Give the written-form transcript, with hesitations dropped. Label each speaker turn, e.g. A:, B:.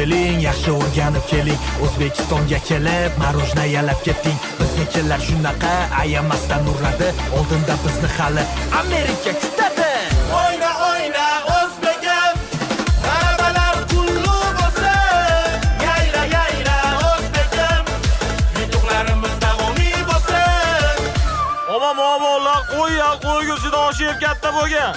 A: keling, yaxshi o'rganib keling. O'zbekistonga kelib, marojna yalab ketding. Biznikilar shunaqa, ayamasdan uradi. Oldinda bizni hali Amerika kutadi.
B: O'yna o'yna o'zbegim, talabalar qullu bo'lsin. Yayla yayla o'zbegim, yutuqlarimiz davomiy bo'lsin.
C: Omon qo'y go'shidan oshib katta bo'lgan.